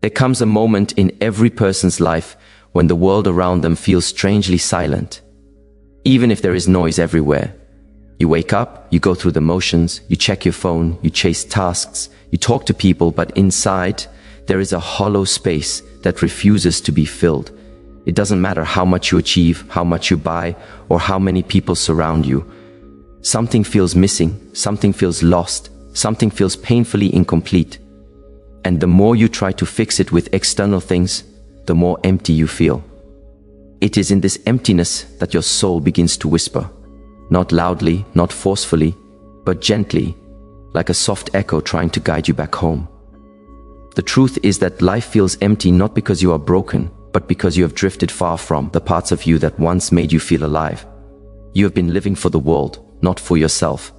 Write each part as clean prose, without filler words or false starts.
There comes a moment in every person's life when the world around them feels strangely silent. Even if there is noise everywhere. You wake up, you go through the motions, you check your phone, you chase tasks, you talk to people, but inside, there is a hollow space that refuses to be filled. It doesn't matter how much you achieve, how much you buy, or how many people surround you. Something feels missing, something feels lost, something feels painfully incomplete. And the more you try to fix it with external things, the more empty you feel. It is in this emptiness that your soul begins to whisper. Not loudly, not forcefully, but gently, like a soft echo trying to guide you back home. The truth is that life feels empty not because you are broken, but because you have drifted far from the parts of you that once made you feel alive. You have been living for the world, not for yourself.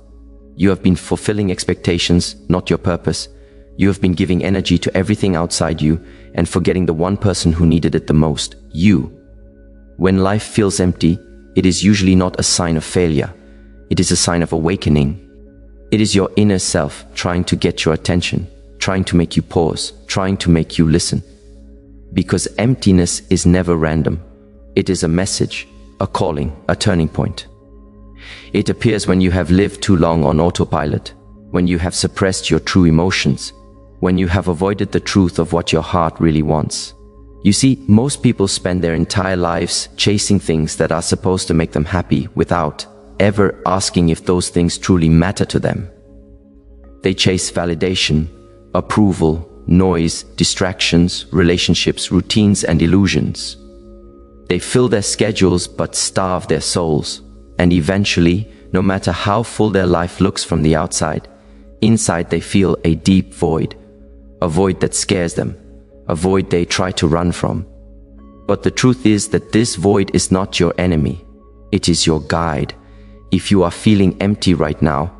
You have been fulfilling expectations, not your purpose. You have been giving energy to everything outside you and forgetting the one person who needed it the most, you. When life feels empty, it is usually not a sign of failure. It is a sign of awakening. It is your inner self trying to get your attention, trying to make you pause, trying to make you listen. Because emptiness is never random. It is a message, a calling, a turning point. It appears when you have lived too long on autopilot, when you have suppressed your true emotions, when you have avoided the truth of what your heart really wants. You see, most people spend their entire lives chasing things that are supposed to make them happy without ever asking if those things truly matter to them. They chase validation, approval, noise, distractions, relationships, routines, and illusions. They fill their schedules but starve their souls. And eventually, no matter how full their life looks from the outside, inside they feel a deep void. A void that scares them, a void they try to run from. But the truth is that this void is not your enemy. It is your guide. If you are feeling empty right now,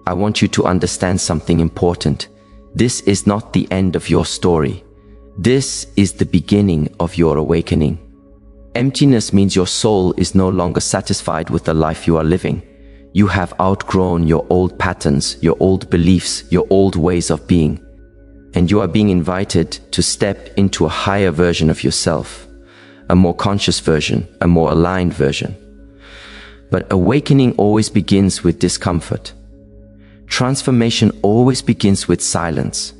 I want you to understand something important. This is not the end of your story. This is the beginning of your awakening. Emptiness means your soul is no longer satisfied with the life you are living. You have outgrown your old patterns, your old beliefs, your old ways of being. And you are being invited to step into a higher version of yourself, a more conscious version, a more aligned version. But awakening always begins with discomfort. Transformation always begins with silence.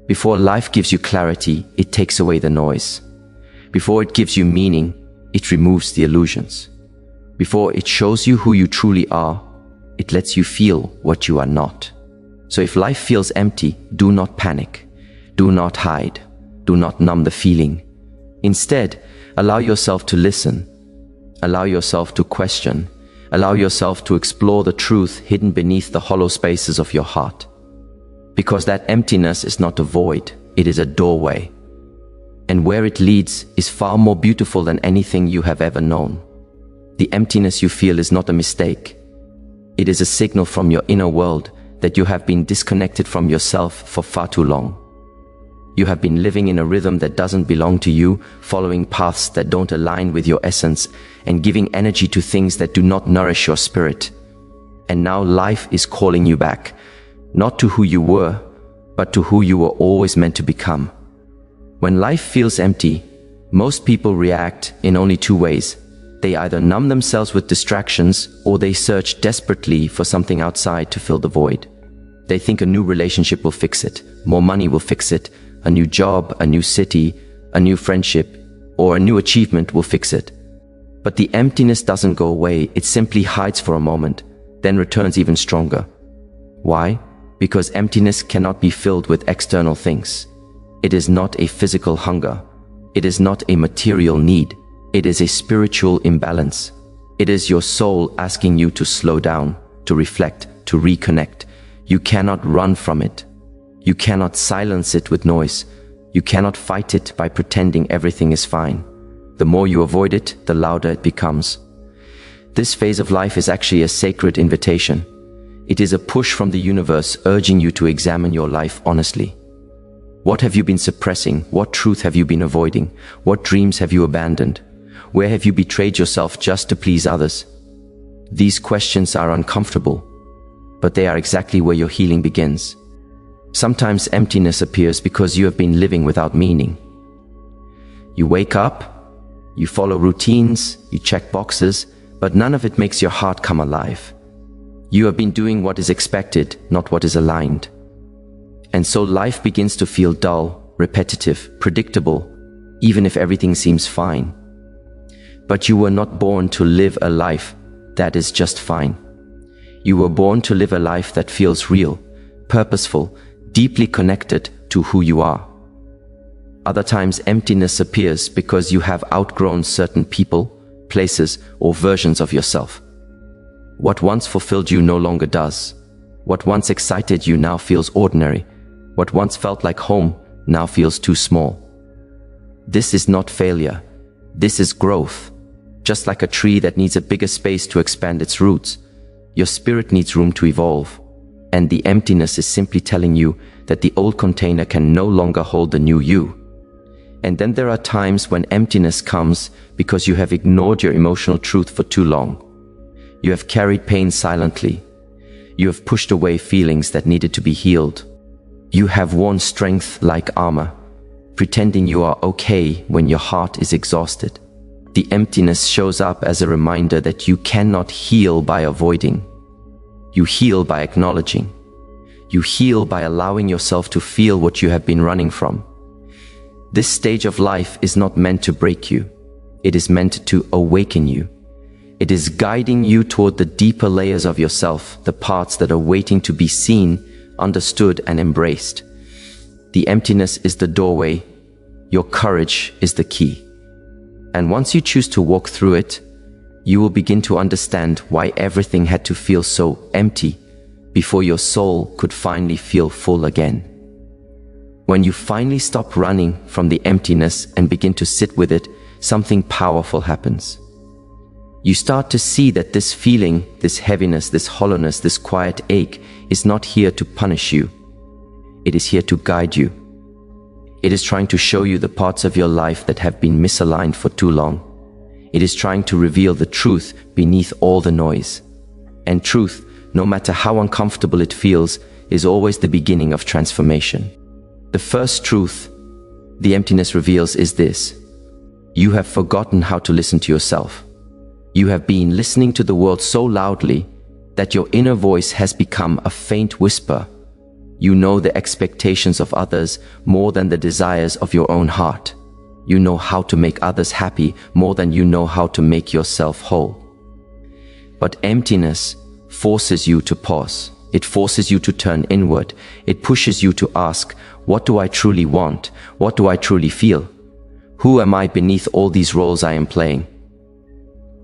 Before life gives you clarity, it takes away the noise. Before it gives you meaning, it removes the illusions. Before it shows you who you truly are, it lets you feel what you are not. So if life feels empty, do not panic. Do not hide. Do not numb the feeling. Instead, allow yourself to listen. Allow yourself to question. Allow yourself to explore the truth hidden beneath the hollow spaces of your heart. Because that emptiness is not a void, it is a doorway. And where it leads is far more beautiful than anything you have ever known. The emptiness you feel is not a mistake. It is a signal from your inner world that you have been disconnected from yourself for far too long. You have been living in a rhythm that doesn't belong to you, following paths that don't align with your essence, and giving energy to things that do not nourish your spirit. And now life is calling you back, not to who you were, but to who you were always meant to become. When life feels empty, most people react in only two ways. They either numb themselves with distractions, or they search desperately for something outside to fill the void. They think a new relationship will fix it, more money will fix it, a new job, a new city, a new friendship, or a new achievement will fix it. But the emptiness doesn't go away, it simply hides for a moment, then returns even stronger. Why? Because emptiness cannot be filled with external things. It is not a physical hunger. It is not a material need. It is a spiritual imbalance. It is your soul asking you to slow down, to reflect, to reconnect. You cannot run from it. You cannot silence it with noise. You cannot fight it by pretending everything is fine. The more you avoid it, the louder it becomes. This phase of life is actually a sacred invitation. It is a push from the universe urging you to examine your life honestly. What have you been suppressing? What truth have you been avoiding? What dreams have you abandoned? Where have you betrayed yourself just to please others? These questions are uncomfortable, but they are exactly where your healing begins. Sometimes emptiness appears because you have been living without meaning. You wake up, you follow routines, you check boxes, but none of it makes your heart come alive. You have been doing what is expected, not what is aligned. And so life begins to feel dull, repetitive, predictable, even if everything seems fine. But you were not born to live a life that is just fine. You were born to live a life that feels real, purposeful, deeply connected to who you are. Other times emptiness appears because you have outgrown certain people, places, or versions of yourself. What once fulfilled you no longer does. What once excited you now feels ordinary. What once felt like home now feels too small. This is not failure. This is growth. Just like a tree that needs a bigger space to expand its roots, your spirit needs room to evolve. And the emptiness is simply telling you that the old container can no longer hold the new you. And then there are times when emptiness comes because you have ignored your emotional truth for too long. You have carried pain silently. You have pushed away feelings that needed to be healed. You have worn strength like armor, pretending you are okay when your heart is exhausted. The emptiness shows up as a reminder that you cannot heal by avoiding. You heal by acknowledging. You heal by allowing yourself to feel what you have been running from. This stage of life is not meant to break you. It is meant to awaken you. It is guiding you toward the deeper layers of yourself, the parts that are waiting to be seen, understood, and embraced. The emptiness is the doorway. Your courage is the key. And once you choose to walk through it, you will begin to understand why everything had to feel so empty before your soul could finally feel full again. When you finally stop running from the emptiness and begin to sit with it, something powerful happens. You start to see that this feeling, this heaviness, this hollowness, this quiet ache is not here to punish you. It is here to guide you. It is trying to show you the parts of your life that have been misaligned for too long. It is trying to reveal the truth beneath all the noise. And truth, no matter how uncomfortable it feels, is always the beginning of transformation. The first truth the emptiness reveals is this: you have forgotten how to listen to yourself. You have been listening to the world so loudly that your inner voice has become a faint whisper. You know the expectations of others more than the desires of your own heart. You know how to make others happy more than you know how to make yourself whole. But emptiness forces you to pause. It forces you to turn inward. It pushes you to ask, what do I truly want? What do I truly feel? Who am I beneath all these roles I am playing?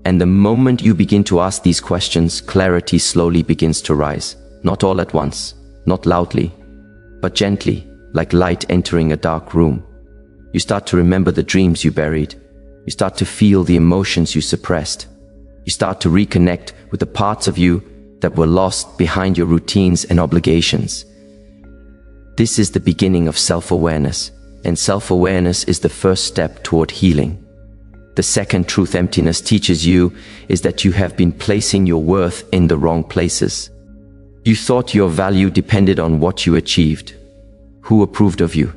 And the moment you begin to ask these questions, clarity slowly begins to rise. Not all at once, not loudly, but gently, like light entering a dark room. You start to remember the dreams you buried. You start to feel the emotions you suppressed. You start to reconnect with the parts of you that were lost behind your routines and obligations. This is the beginning of self-awareness, and self-awareness is the first step toward healing. The second truth emptiness teaches you is that you have been placing your worth in the wrong places. You thought your value depended on what you achieved, who approved of you,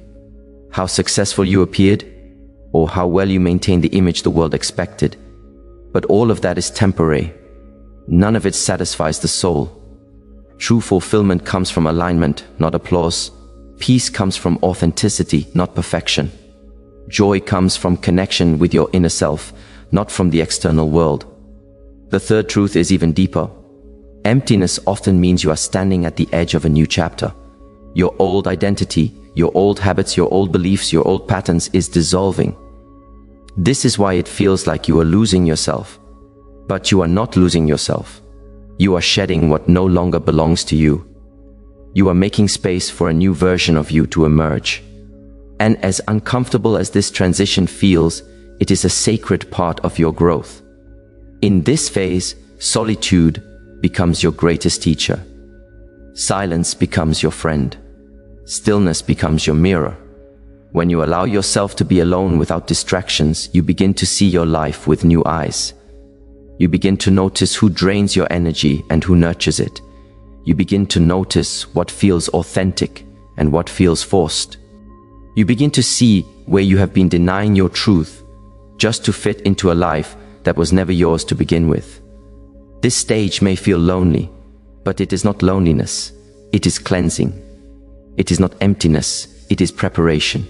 how successful you appeared, or how well you maintained the image the world expected. But all of that is temporary. None of it satisfies the soul. True fulfillment comes from alignment, not applause. Peace comes from authenticity, not perfection. Joy comes from connection with your inner self, not from the external world. The third truth is even deeper. Emptiness often means you are standing at the edge of a new chapter. Your old identity, your old habits, your old beliefs, your old patterns is dissolving. This is why it feels like you are losing yourself. But you are not losing yourself. You are shedding what no longer belongs to you. You are making space for a new version of you to emerge. And as uncomfortable as this transition feels, it is a sacred part of your growth. In this phase, solitude becomes your greatest teacher. Silence becomes your friend. Stillness becomes your mirror. When you allow yourself to be alone without distractions, you begin to see your life with new eyes. You begin to notice who drains your energy and who nurtures it. You begin to notice what feels authentic and what feels forced. You begin to see where you have been denying your truth just to fit into a life that was never yours to begin with. This stage may feel lonely, but it is not loneliness. It is cleansing. It is not emptiness. It is preparation.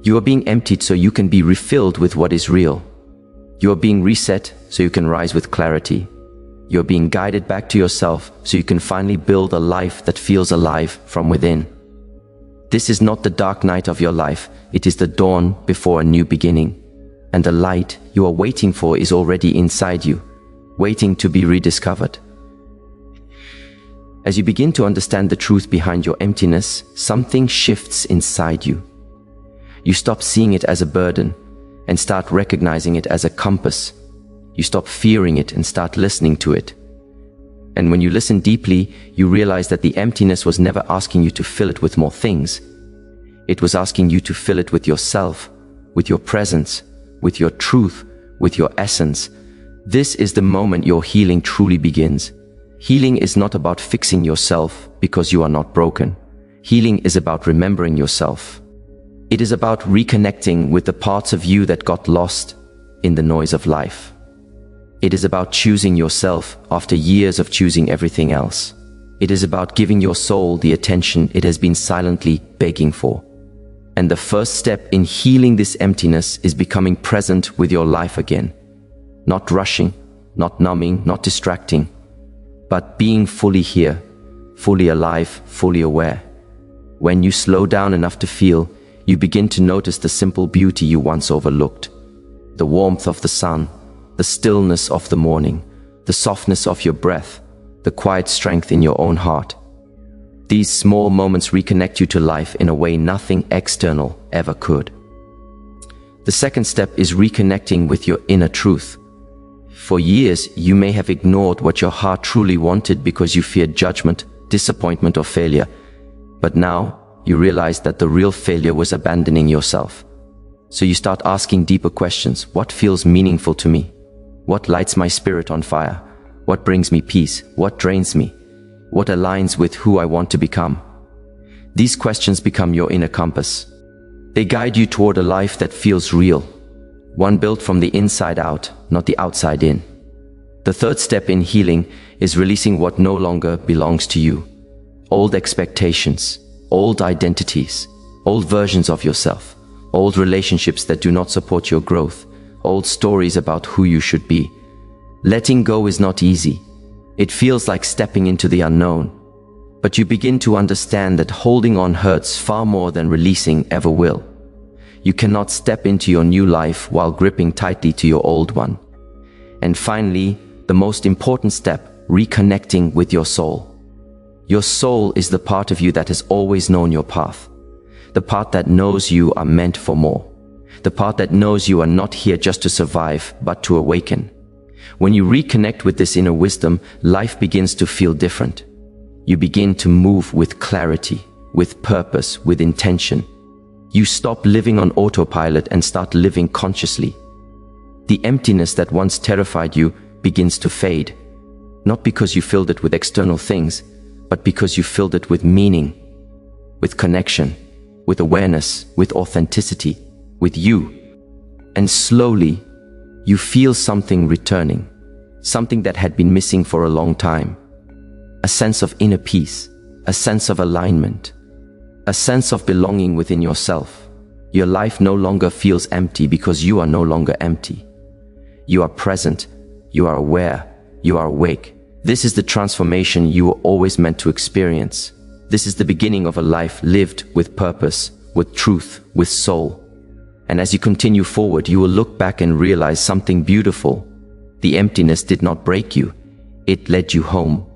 You are being emptied so you can be refilled with what is real. You are being reset so you can rise with clarity. You are being guided back to yourself so you can finally build a life that feels alive from within. This is not the dark night of your life. It is the dawn before a new beginning. And the light you are waiting for is already inside you, waiting to be rediscovered. As you begin to understand the truth behind your emptiness, something shifts inside you. You stop seeing it as a burden and start recognizing it as a compass. You stop fearing it and start listening to it. And when you listen deeply, you realize that the emptiness was never asking you to fill it with more things. It was asking you to fill it with yourself, with your presence, with your truth, with your essence. This is the moment your healing truly begins. Healing is not about fixing yourself because you are not broken. Healing is about remembering yourself. It is about reconnecting with the parts of you that got lost in the noise of life. It is about choosing yourself after years of choosing everything else. It is about giving your soul the attention it has been silently begging for. And the first step in healing this emptiness is becoming present with your life again. Not rushing, not numbing, not distracting, but being fully here, fully alive, fully aware. When you slow down enough to feel, you begin to notice the simple beauty you once overlooked. The warmth of the sun, the stillness of the morning, the softness of your breath, the quiet strength in your own heart. These small moments reconnect you to life in a way nothing external ever could. The second step is reconnecting with your inner truth. For years, you may have ignored what your heart truly wanted because you feared judgment, disappointment, or failure. But now, you realize that the real failure was abandoning yourself. So you start asking deeper questions. What feels meaningful to me? What lights my spirit on fire? What brings me peace? What drains me? What aligns with who I want to become? These questions become your inner compass. They guide you toward a life that feels real, one built from the inside out, not the outside in. The third step in healing is releasing what no longer belongs to you. Old expectations, old identities, old versions of yourself, old relationships that do not support your growth, old stories about who you should be. Letting go is not easy. It feels like stepping into the unknown. But you begin to understand that holding on hurts far more than releasing ever will. You cannot step into your new life while gripping tightly to your old one. And finally, the most important step, reconnecting with your soul. Your soul is the part of you that has always known your path. The part that knows you are meant for more. The part that knows you are not here just to survive, but to awaken. When you reconnect with this inner wisdom, life begins to feel different. You begin to move with clarity, with purpose, with intention. You stop living on autopilot and start living consciously. The emptiness that once terrified you begins to fade, not because you filled it with external things, but because you filled it with meaning, with connection, with awareness, with authenticity, with you. And slowly, you feel something returning, something that had been missing for a long time. A sense of inner peace, a sense of alignment, a sense of belonging within yourself. Your life no longer feels empty because you are no longer empty. You are present, you are aware, you are awake. This is the transformation you were always meant to experience. This is the beginning of a life lived with purpose, with truth, with soul. And as you continue forward, you will look back and realize something beautiful. The emptiness did not break you. It led you home.